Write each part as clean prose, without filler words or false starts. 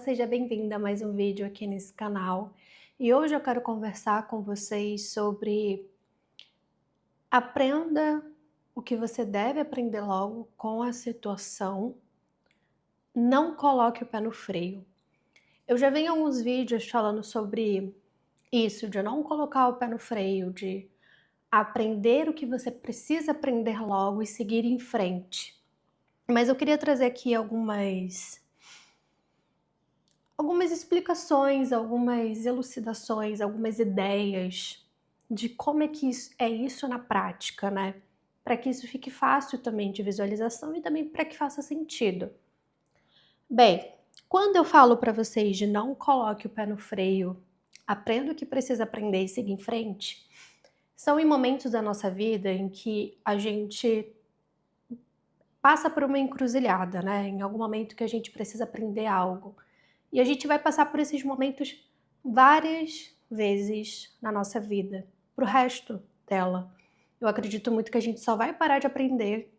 seja bem-vinda a mais um vídeo aqui nesse canal. E hoje eu quero conversar com vocês sobre aprenda o que você deve aprender logo com a situação, não coloque o pé no freio. Eu já vi em alguns vídeos falando sobre isso, de não colocar o pé no freio, de aprender o que você precisa aprender logo e seguir em frente. Mas eu queria trazer aqui algumas explicações, algumas elucidações, algumas ideias de como é que é isso na prática, né? Para que isso fique fácil também de visualização e também para que faça sentido. Bem, quando eu falo para vocês de não coloque o pé no freio, aprenda o que precisa aprender e seguir em frente, são em momentos da nossa vida em que a gente passa por uma encruzilhada, né? Em algum momento que a gente precisa aprender algo. E a gente vai passar por esses momentos várias vezes na nossa vida, pro resto dela. Eu acredito muito que a gente só vai parar de aprender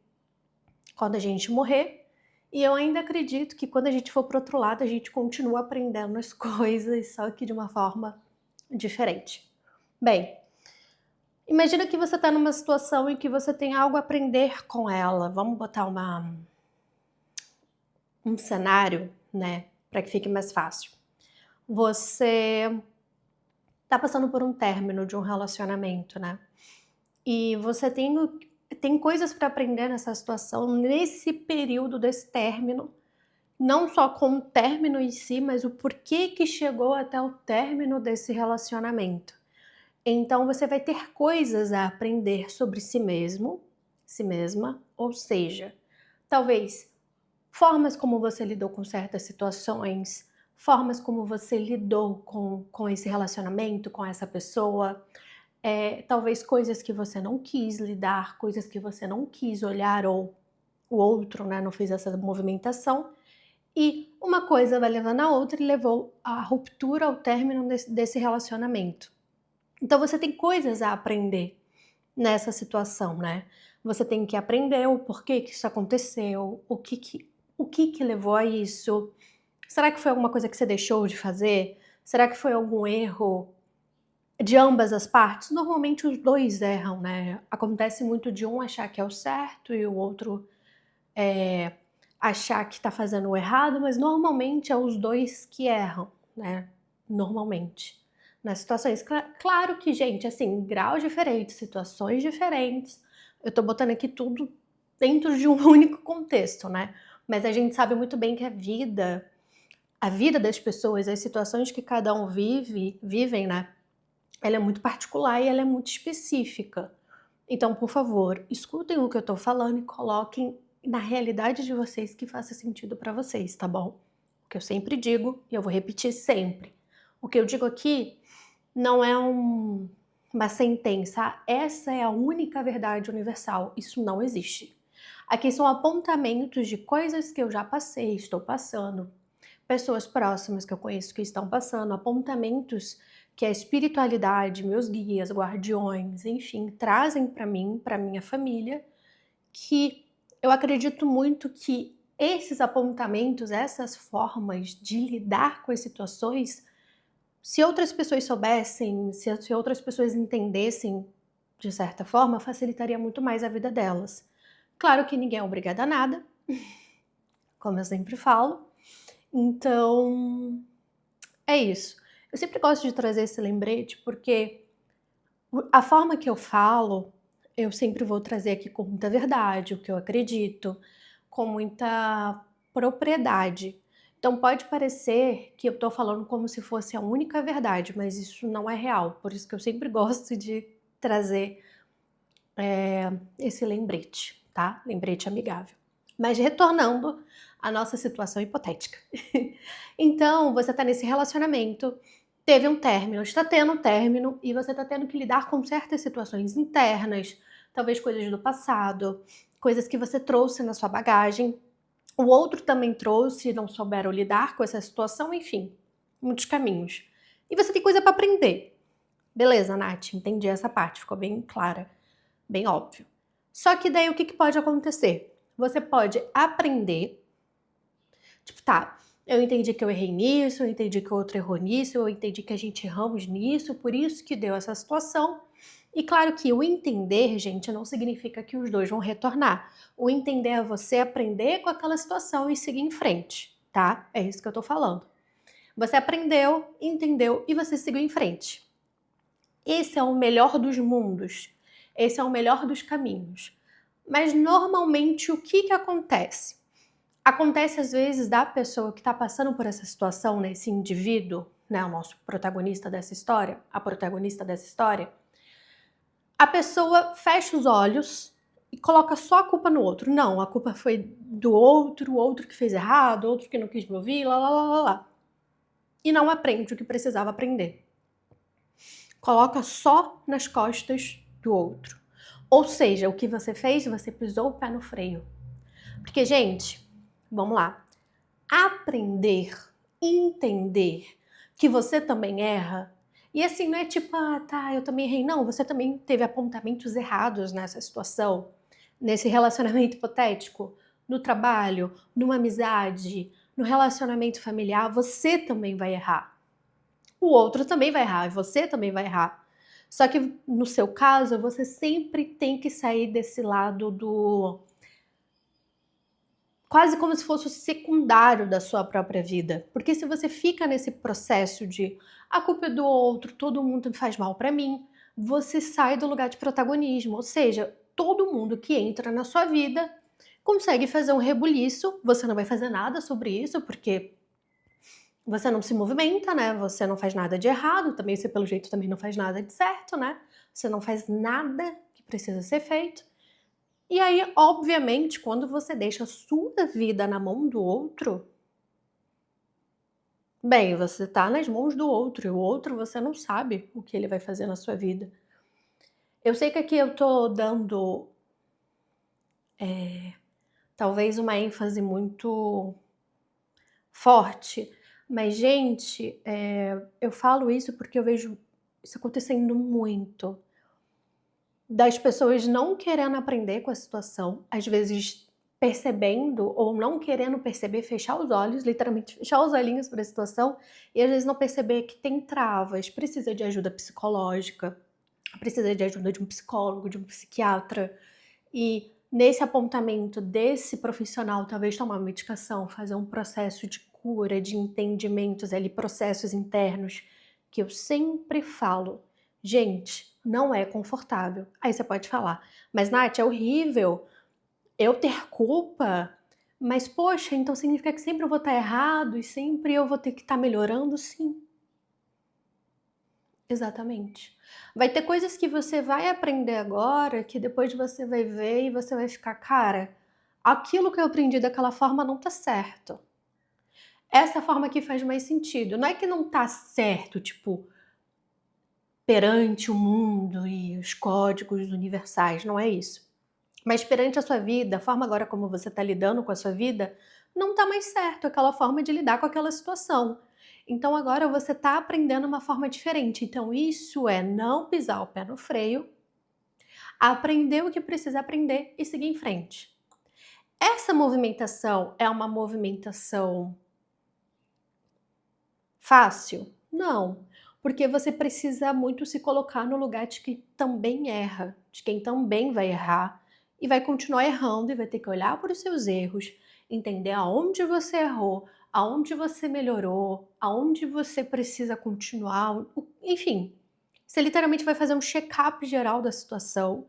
quando a gente morrer, e eu ainda acredito que quando a gente for pro outro lado, a gente continua aprendendo as coisas, só que de uma forma diferente. Bem, imagina que você está numa situação em que você tem algo a aprender com ela. Vamos botar um cenário, né, para que fique mais fácil. Você tá passando por um término de um relacionamento, né? E você tem coisas para aprender nessa situação, nesse período desse término, não só com o término em si, mas o porquê que chegou até o término desse relacionamento. Então você vai ter coisas a aprender sobre si mesmo, si mesma, ou seja, talvez formas como você lidou com certas situações, formas como você lidou com esse relacionamento, com essa pessoa, talvez coisas que você não quis lidar, coisas que você não quis olhar ou o outro, né, não fez essa movimentação, e uma coisa vai levando a outra e levou à ruptura, ao término desse relacionamento. Então você tem coisas a aprender nessa situação, né? Você tem que aprender o porquê que isso aconteceu, o que levou a isso. Será que foi alguma coisa que você deixou de fazer? Será que foi algum erro de ambas as partes? Normalmente os dois erram, né? Acontece muito de um achar que é o certo e o outro achar que tá fazendo o errado, mas normalmente é os dois que erram, né? Normalmente. Nas situações. Claro que, gente, assim, graus diferentes, situações diferentes. Eu tô botando aqui tudo dentro de um único contexto, né? Mas a gente sabe muito bem que a vida das pessoas, as situações que cada um vivem, né? Ela é muito particular e ela é muito específica. Então, por favor, escutem o que eu tô falando e coloquem na realidade de vocês que faça sentido pra vocês, tá bom? O que eu sempre digo, e eu vou repetir sempre. O que eu digo aqui não é uma sentença, essa é a única verdade universal. Isso não existe. Aqui são apontamentos de coisas que eu já passei, estou passando, pessoas próximas que eu conheço que estão passando, apontamentos que a espiritualidade, meus guias, guardiões, enfim, trazem para mim, para minha família, que eu acredito muito que esses apontamentos, essas formas de lidar com as situações, se outras pessoas soubessem, se outras pessoas entendessem de certa forma, facilitaria muito mais a vida delas. Claro que ninguém é obrigado a nada, como eu sempre falo, então é isso. Eu sempre gosto de trazer esse lembrete porque a forma que eu falo, eu sempre vou trazer aqui com muita verdade, o que eu acredito, com muita propriedade. Então pode parecer que eu estou falando como se fosse a única verdade, mas isso não é real. Por isso que eu sempre gosto de trazer esse lembrete, tá? Lembrete amigável. Mas retornando à nossa situação hipotética. Então, você tá nesse relacionamento, teve um término, está tendo um término e você tá tendo que lidar com certas situações internas, talvez coisas do passado, coisas que você trouxe na sua bagagem, o outro também trouxe, não souberam lidar com essa situação, enfim, muitos caminhos. E você tem coisa para aprender. Beleza, Nath, entendi essa parte, ficou bem clara, bem óbvio. Só que daí o que pode acontecer? Você pode aprender, tipo, tá, Eu entendi que eu errei nisso, eu entendi que o outro errou nisso, eu entendi que a gente erramos nisso, por isso que deu essa situação. E claro que o entender, gente, não significa que os dois vão retornar. O entender é você aprender com aquela situação e seguir em frente, tá? É isso que eu tô falando. Você aprendeu, entendeu e você seguiu em frente. Esse é o melhor dos mundos. Esse é o melhor dos caminhos. Mas normalmente o que acontece? Acontece às vezes da pessoa que está passando por essa situação, né, esse indivíduo, né, o nosso protagonista dessa história, a protagonista dessa história, a pessoa fecha os olhos e coloca só a culpa no outro. Não, a culpa foi do outro, o outro que fez errado, o outro que não quis me ouvir, lá, lá, lá, lá, lá. E não aprende o que precisava aprender. Coloca só nas costas do outro. Ou seja, o que você fez, você pisou o pé no freio. Porque, gente, vamos lá. Aprender, entender que você também erra. E assim, não é tipo, ah, tá, eu também errei. Não, você também teve apontamentos errados nessa situação, nesse relacionamento hipotético, no trabalho, numa amizade, no relacionamento familiar, você também vai errar. O outro também vai errar, e você também vai errar. Só que no seu caso, você sempre tem que sair desse lado do quase como se fosse o secundário da sua própria vida. Porque se você fica nesse processo de a culpa é do outro, todo mundo faz mal pra mim, você sai do lugar de protagonismo. Ou seja, todo mundo que entra na sua vida consegue fazer um rebuliço, você não vai fazer nada sobre isso, porque você não se movimenta, né? Você não faz nada de errado, também você pelo jeito também não faz nada de certo, né? Você não faz nada que precisa ser feito. E aí, obviamente, quando você deixa a sua vida na mão do outro, bem, você tá nas mãos do outro, e o outro você não sabe o que ele vai fazer na sua vida. Eu sei que aqui eu tô dando, talvez uma ênfase muito forte, mas gente, eu falo isso porque eu vejo isso acontecendo muito. Das pessoas não querendo aprender com a situação, às vezes percebendo ou não querendo perceber, fechar os olhos, literalmente fechar os olhinhos para a situação e às vezes não perceber que tem travas, precisa de ajuda psicológica, precisa de ajuda de um psicólogo, de um psiquiatra e nesse apontamento desse profissional talvez tomar uma medicação, fazer um processo de cura, de entendimentos ali, processos internos, que eu sempre falo, gente, não é confortável. Aí você pode falar, mas Nath, é horrível eu ter culpa, mas poxa, então significa que sempre eu vou estar errado e sempre eu vou ter que estar melhorando? Sim, exatamente. Vai ter coisas que você vai aprender agora que depois você vai ver e você vai ficar, cara, aquilo que eu aprendi daquela forma não tá certo. Essa forma aqui faz mais sentido. Não é que não tá certo, tipo, perante o mundo e os códigos universais, não é isso. Mas perante a sua vida, a forma agora como você está lidando com a sua vida, não está mais certo aquela forma de lidar com aquela situação. Então agora você está aprendendo uma forma diferente. Então isso é não pisar o pé no freio, aprender o que precisa aprender e seguir em frente. Essa movimentação é uma movimentação fácil? Não, porque você precisa muito se colocar no lugar de quem também erra, de quem também vai errar e vai continuar errando e vai ter que olhar para os seus erros, entender aonde você errou, aonde você melhorou, aonde você precisa continuar, enfim. Você literalmente vai fazer um check-up geral da situação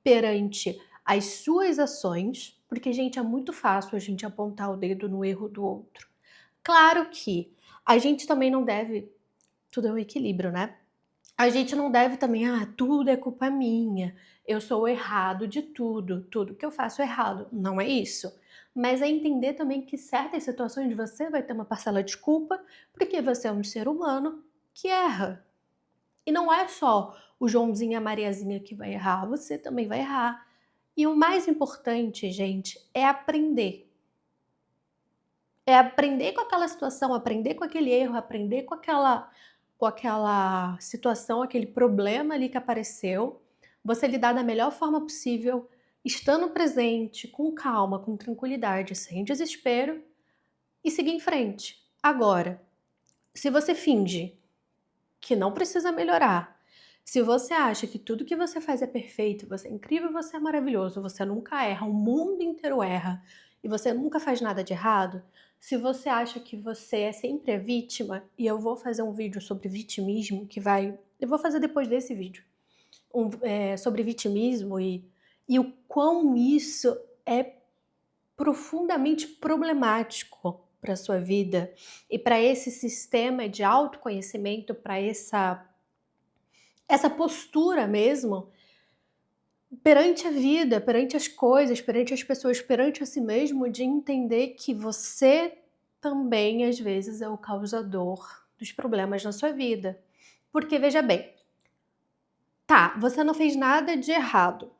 perante as suas ações, porque, gente, é muito fácil a gente apontar o dedo no erro do outro. Claro que a gente também não deve, tudo é um equilíbrio, né? A gente não deve também, tudo é culpa minha, eu sou o errado de tudo, tudo que eu faço é errado. Não é isso. Mas é entender também que certas situações você vai ter uma parcela de culpa, porque você é um ser humano que erra. E não é só o Joãozinho e a Mariazinha que vai errar, você também vai errar. E o mais importante, gente, é aprender. É aprender com aquela situação, aprender com aquele erro, aprender com aquela situação, aquele problema ali que apareceu, você lidar da melhor forma possível, estando presente, com calma, com tranquilidade, sem desespero e seguir em frente. Agora, se você finge que não precisa melhorar, se você acha que tudo que você faz é perfeito, você é incrível, você é maravilhoso, você nunca erra, o mundo inteiro erra e você nunca faz nada de errado, se você acha que você é sempre a vítima, e eu vou fazer um vídeo sobre vitimismo eu vou fazer depois desse vídeo, sobre vitimismo e o quão isso é profundamente problemático para a sua vida e para esse sistema de autoconhecimento, para essa postura mesmo perante a vida, perante as coisas, perante as pessoas, perante a si mesmo, de entender que você também, às vezes, é o causador dos problemas na sua vida. Porque, veja bem, tá, você não fez nada de errado,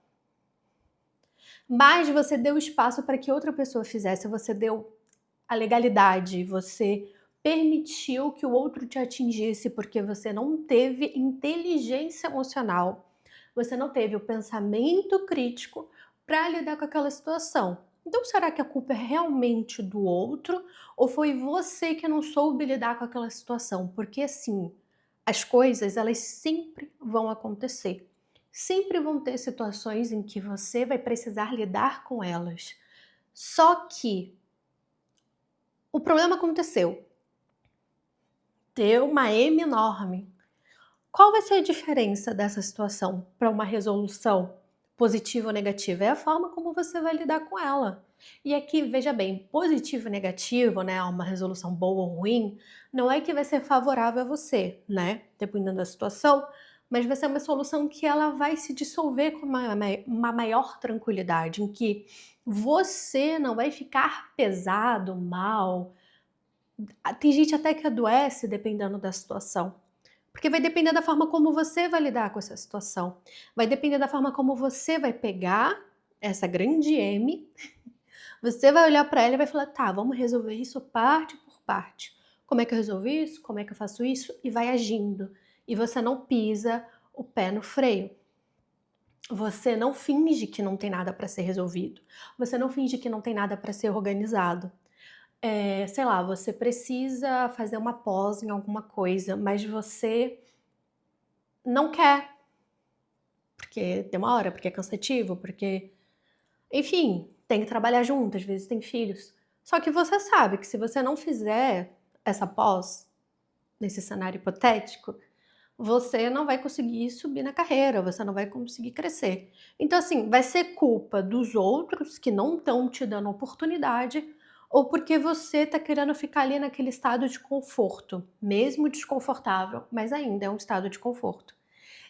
mas você deu espaço para que outra pessoa fizesse, você deu a legalidade, você permitiu que o outro te atingisse porque você não teve inteligência emocional, você não teve o pensamento crítico para lidar com aquela situação. Então, será que a culpa é realmente do outro ou foi você que não soube lidar com aquela situação? Porque assim, as coisas elas sempre vão acontecer. Sempre vão ter situações em que você vai precisar lidar com elas. Só que o problema aconteceu. Deu uma M enorme. Qual vai ser a diferença dessa situação para uma resolução positiva ou negativa? É a forma como você vai lidar com ela. E aqui, veja bem, positivo e negativo, né, uma resolução boa ou ruim, não é que vai ser favorável a você, né, dependendo da situação, mas vai ser uma solução que ela vai se dissolver com uma maior tranquilidade, em que você não vai ficar pesado, mal. Tem gente até que adoece dependendo da situação. Porque vai depender da forma como você vai lidar com essa situação. Vai depender da forma como você vai pegar essa grande M, você vai olhar para ela e vai falar: tá, vamos resolver isso parte por parte. Como é que eu resolvo isso? Como é que eu faço isso? E vai agindo. E você não pisa o pé no freio. Você não finge que não tem nada para ser resolvido. Você não finge que não tem nada para ser organizado. Sei lá, você precisa fazer uma pós em alguma coisa, mas você não quer, porque demora, porque é cansativo, porque, enfim, tem que trabalhar junto, às vezes tem filhos. Só que você sabe que se você não fizer essa pós, nesse cenário hipotético, você não vai conseguir subir na carreira, você não vai conseguir crescer. Então, assim, vai ser culpa dos outros que não estão te dando oportunidade, ou porque você está querendo ficar ali naquele estado de conforto, mesmo desconfortável, mas ainda é um estado de conforto.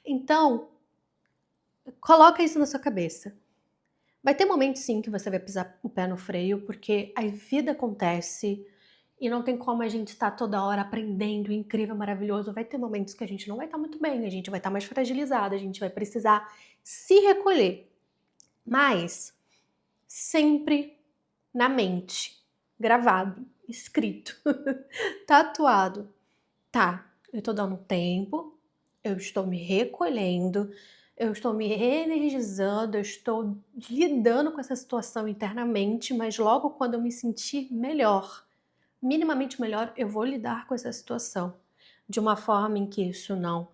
Então, coloca isso na sua cabeça. Vai ter momentos sim que você vai pisar o pé no freio, porque a vida acontece e não tem como a gente estar toda hora aprendendo, incrível, maravilhoso. Vai ter momentos que a gente não vai estar muito bem, a gente vai estar mais fragilizada, a gente vai precisar se recolher. Mas sempre na mente, gravado, escrito, tatuado. Tá, eu tô dando tempo, eu estou me recolhendo, eu estou me reenergizando, eu estou lidando com essa situação internamente, mas logo quando eu me sentir melhor, minimamente melhor, eu vou lidar com essa situação de uma forma em que isso não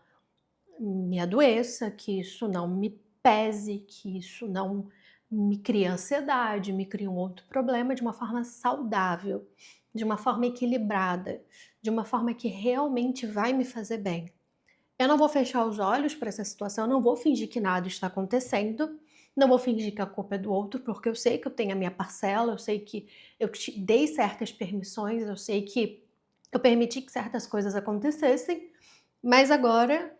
me adoeça, que isso não me pese, que isso não me crie ansiedade, me crie um outro problema, de uma forma saudável, de uma forma equilibrada, de uma forma que realmente vai me fazer bem. Eu não vou fechar os olhos para essa situação, eu não vou fingir que nada está acontecendo, não vou fingir que a culpa é do outro, porque eu sei que eu tenho a minha parcela, eu sei que eu te dei certas permissões, eu sei que eu permiti que certas coisas acontecessem, mas agora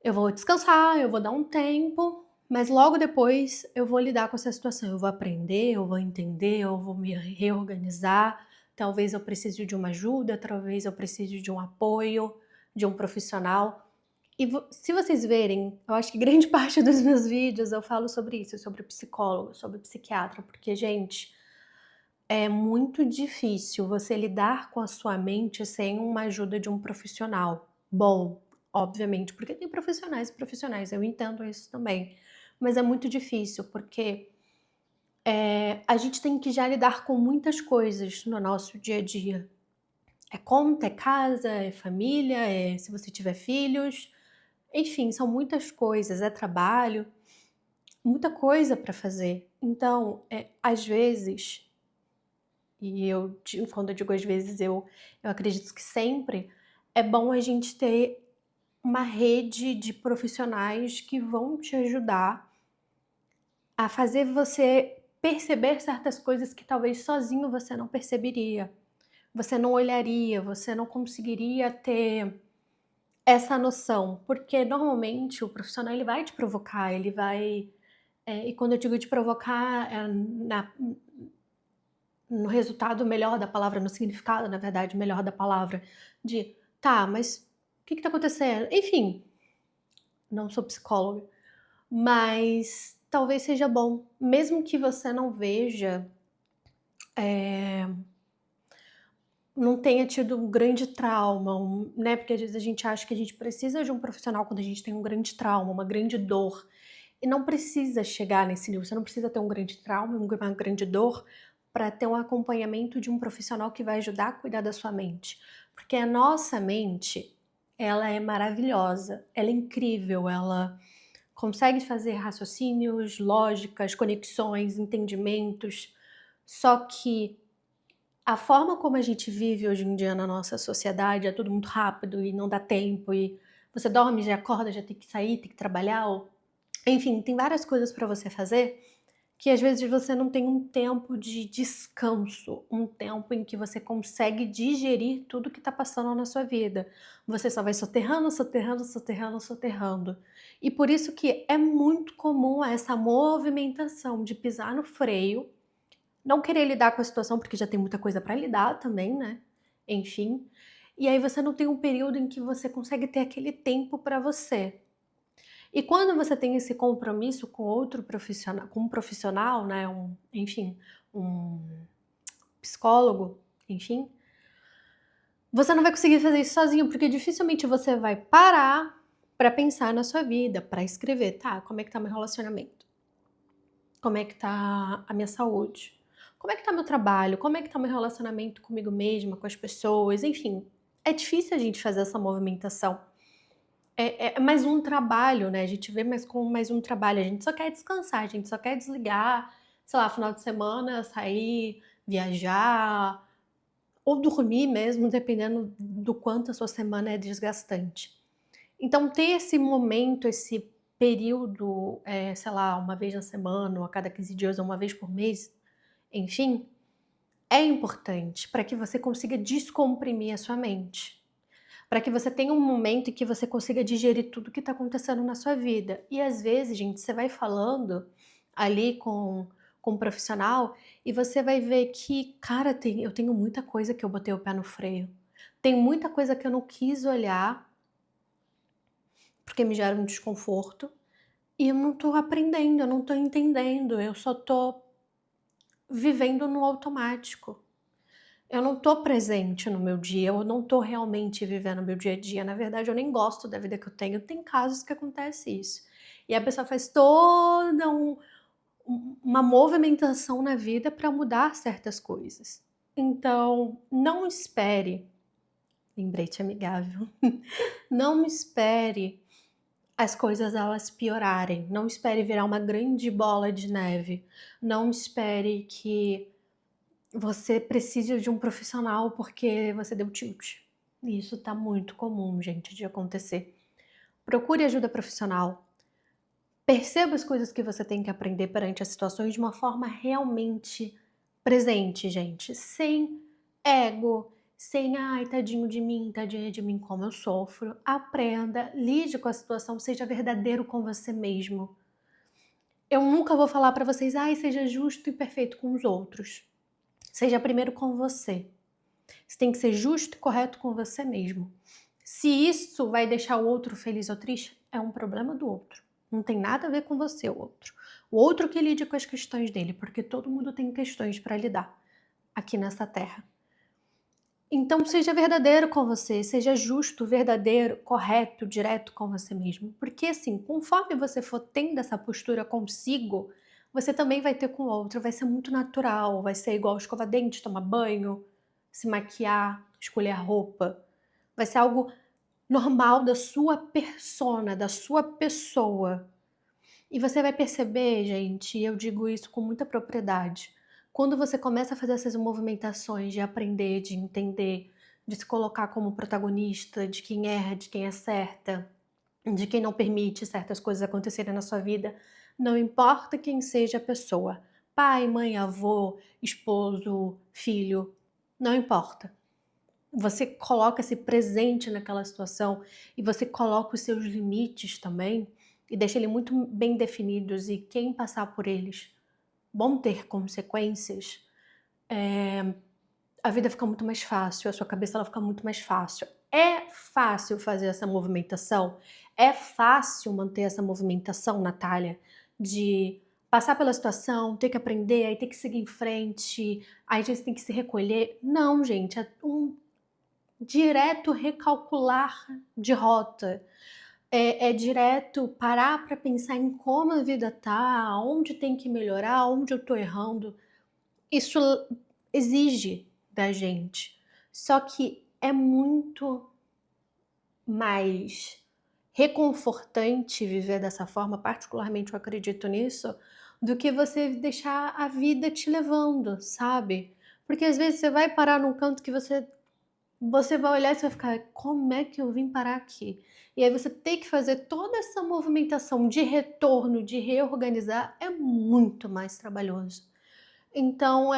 eu vou descansar, eu vou dar um tempo, mas logo depois eu vou lidar com essa situação, eu vou aprender, eu vou entender, eu vou me reorganizar, talvez eu precise de uma ajuda, talvez eu precise de um apoio, de um profissional. E se vocês verem, eu acho que grande parte dos meus vídeos eu falo sobre isso, sobre psicólogo, sobre psiquiatra, porque, gente, é muito difícil você lidar com a sua mente sem uma ajuda de um profissional. Bom, obviamente, porque tem profissionais e profissionais, eu entendo isso também. Mas é muito difícil, porque a gente tem que já lidar com muitas coisas no nosso dia a dia. É conta, é casa, é família, é se você tiver filhos, enfim, são muitas coisas, é trabalho, muita coisa para fazer. Então, às vezes, quando eu digo às vezes, eu acredito que sempre, é bom a gente ter uma rede de profissionais que vão te ajudar a fazer você perceber certas coisas que talvez sozinho você não perceberia, você não olharia, você não conseguiria ter essa noção, porque normalmente o profissional ele vai te provocar, ele vai, e quando eu digo te provocar, no resultado melhor da palavra, no significado, na verdade, melhor da palavra, de tá, mas o que que tá acontecendo? Enfim, não sou psicóloga, mas talvez seja bom, mesmo que você não veja, eh, não tenha tido um grande trauma, né, porque às vezes a gente acha que a gente precisa de um profissional quando a gente tem um grande trauma, uma grande dor, e não precisa chegar nesse nível, você não precisa ter um grande trauma, uma grande dor, para ter um acompanhamento de um profissional que vai ajudar a cuidar da sua mente. Porque a nossa mente, ela é maravilhosa, ela é incrível, ela consegue fazer raciocínios, lógicas, conexões, entendimentos, só que a forma como a gente vive hoje em dia na nossa sociedade é tudo muito rápido e não dá tempo, e você dorme, já acorda, já tem que sair, tem que trabalhar, ou enfim, tem várias coisas para você fazer que às vezes você não tem um tempo de descanso, um tempo em que você consegue digerir tudo que está passando na sua vida. Você só vai soterrando, soterrando, soterrando, soterrando. E por isso que é muito comum essa movimentação de pisar no freio, não querer lidar com a situação, porque já tem muita coisa para lidar também, né? Enfim. E aí você não tem um período em que você consegue ter aquele tempo para você. E quando você tem esse compromisso com outro profissional, com um profissional, né, enfim, um psicólogo, enfim, você não vai conseguir fazer isso sozinho, porque dificilmente você vai parar para pensar na sua vida, para escrever, tá, como é que tá meu relacionamento? Como é que tá a minha saúde? Como é que tá meu trabalho? Como é que tá meu relacionamento comigo mesma, com as pessoas? Enfim, é difícil a gente fazer essa movimentação. É mais um trabalho, né, a gente vê mais como mais um trabalho, a gente só quer descansar, a gente só quer desligar, sei lá, final de semana, sair, viajar, ou dormir mesmo, dependendo do quanto a sua semana é desgastante. Então ter esse momento, esse período, sei lá, uma vez na semana ou a cada 15 dias ou uma vez por mês, enfim, é importante para que você consiga descomprimir a sua mente. Para que você tenha um momento em que você consiga digerir tudo que está acontecendo na sua vida. E às vezes, gente, você vai falando ali com um profissional e você vai ver que, cara, eu tenho muita coisa que eu botei o pé no freio. Tem muita coisa que eu não quis olhar, porque me gera um desconforto. E eu não tô aprendendo, eu não tô entendendo, eu só tô vivendo no automático. Eu não tô presente no meu dia, eu não tô realmente vivendo o meu dia a dia. Na verdade, eu nem gosto da vida que eu tenho. Tem casos que acontece isso. E a pessoa faz toda uma movimentação na vida para mudar certas coisas. Então, não espere, lembrete amigável, não espere as coisas elas piorarem. Não espere virar uma grande bola de neve. Não espere que você precisa de um profissional porque você deu tilt. E isso tá muito comum, gente, de acontecer. Procure ajuda profissional. Perceba as coisas que você tem que aprender perante as situações de uma forma realmente presente, gente. Sem ego, sem ai, tadinho de mim, tadinha de mim, como eu sofro. Aprenda, lide com a situação, seja verdadeiro com você mesmo. Eu nunca vou falar pra vocês, ai, seja justo e perfeito com os outros. Seja primeiro com você. Você tem que ser justo e correto com você mesmo. Se isso vai deixar o outro feliz ou triste, é um problema do outro. Não tem nada a ver com você, o outro. O outro que lide com as questões dele, porque todo mundo tem questões para lidar aqui nessa terra. Então seja verdadeiro com você, seja justo, verdadeiro, correto, direto com você mesmo. Porque assim, conforme você for tendo essa postura consigo, você também vai ter com o outro, vai ser muito natural, vai ser igual escovar dente, tomar banho, se maquiar. escolher roupa. Vai ser algo normal da sua persona, da sua pessoa. E você vai perceber, gente, e eu digo isso com muita propriedade, quando você começa a fazer essas movimentações de aprender, de entender, de se colocar como protagonista, de quem erra, de quem acerta, de quem não permite certas coisas acontecerem na sua vida, não importa quem seja a pessoa, pai, mãe, avô, esposo, filho, não importa. Você coloca-se presente naquela situação e você coloca os seus limites também e deixa ele muito bem definidos, e quem passar por eles vão ter consequências. A vida fica muito mais fácil, a sua cabeça ela fica muito mais fácil. É fácil fazer essa movimentação? É fácil manter essa movimentação, Natália, de passar pela situação, ter que aprender, aí ter que seguir em frente, aí a gente tem que se recolher? Não, gente, é um direto recalcular de rota. É direto parar para pensar em como a vida tá, onde tem que melhorar, onde eu tô errando. Isso exige da gente. Só que é muito mais reconfortante viver dessa forma, particularmente eu acredito nisso, do que você deixar a vida te levando, sabe? Porque às vezes você vai parar num canto que você vai olhar e você vai ficar, como é que eu vim parar aqui? E aí você tem que fazer toda essa movimentação de retorno, de reorganizar, é muito mais trabalhoso. Então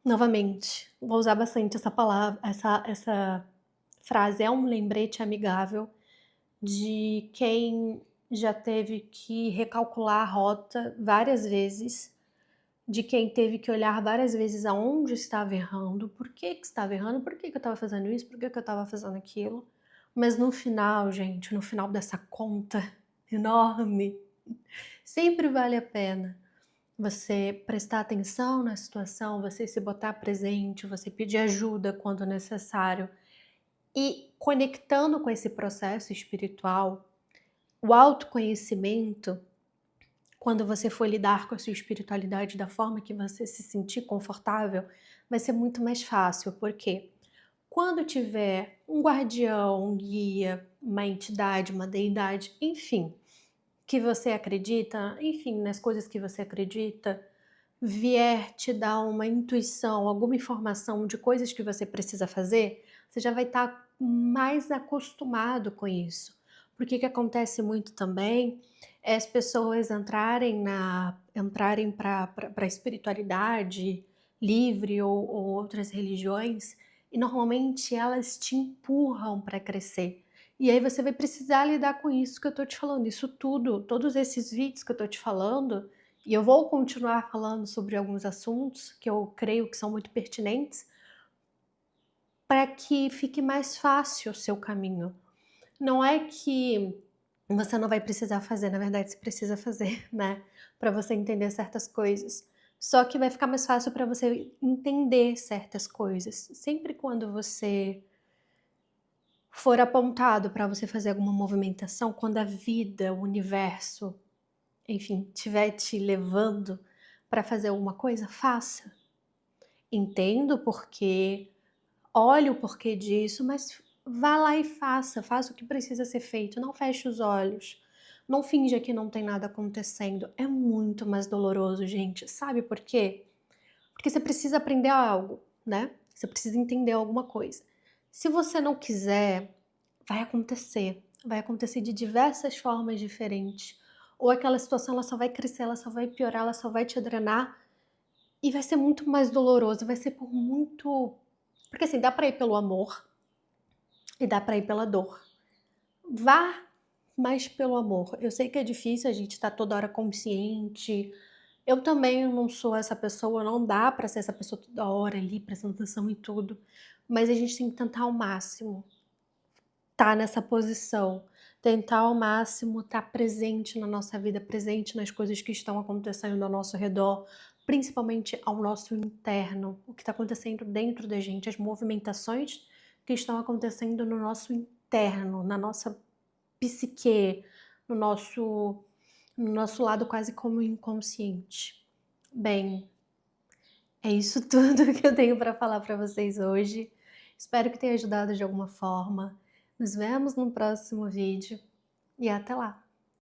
novamente, vou usar bastante essa palavra, essa frase, é um lembrete amigável de quem já teve que recalcular a rota várias vezes, de quem teve que olhar várias vezes aonde estava errando, por que que estava errando, por que que eu estava fazendo isso, por que que eu estava fazendo aquilo. Mas no final, gente, no final dessa conta enorme, sempre vale a pena você prestar atenção na situação, você se botar presente, você pedir ajuda quando necessário. E conectando com esse processo espiritual, o autoconhecimento, quando você for lidar com a sua espiritualidade da forma que você se sentir confortável, vai ser muito mais fácil, porque quando tiver um guardião, um guia, uma entidade, uma deidade, enfim, que você acredita, enfim, nas coisas que você acredita, vier te dar uma intuição, alguma informação de coisas que você precisa fazer, você já vai estar mais acostumado com isso. Porque o que acontece muito também é as pessoas entrarem para a espiritualidade livre ou outras religiões, e normalmente elas te empurram para crescer. E aí você vai precisar lidar com isso que eu tô te falando, isso tudo, todos esses vídeos que eu tô te falando, e eu vou continuar falando sobre alguns assuntos que eu creio que são muito pertinentes, para que fique mais fácil o seu caminho. Não é que você não vai precisar fazer, na verdade você precisa fazer, né? Para você entender certas coisas. Só que vai ficar mais fácil para você entender certas coisas. Sempre quando você for apontado para você fazer alguma movimentação, quando a vida, o universo, enfim, estiver te levando para fazer alguma coisa, faça. Entendo o porquê, olhe o porquê disso, mas vá lá e faça o que precisa ser feito, não feche os olhos. Não finja que não tem nada acontecendo. É muito mais doloroso, gente. Sabe por quê? Porque você precisa aprender algo, né? Você precisa entender alguma coisa. Se você não quiser, vai acontecer. Vai acontecer de diversas formas diferentes. Ou aquela situação ela só vai crescer, ela só vai piorar, ela só vai te drenar e vai ser muito mais doloroso, vai ser por muito. Porque assim, dá pra ir pelo amor e dá pra ir pela dor. Vá mais pelo amor. Eu sei que é difícil, a gente tá toda hora consciente. Eu também não sou essa pessoa, não dá pra ser essa pessoa toda hora ali, prestando atenção em tudo. Mas a gente tem que tentar ao máximo tá nessa posição, tentar ao máximo estar presente na nossa vida, presente nas coisas que estão acontecendo ao nosso redor, principalmente ao nosso interno, o que está acontecendo dentro da gente, as movimentações que estão acontecendo no nosso interno, na nossa psique, no nosso lado quase como inconsciente. Bem, É isso tudo que eu tenho para falar para vocês hoje. Espero que tenha ajudado de alguma forma. Nos vemos no próximo vídeo e até lá!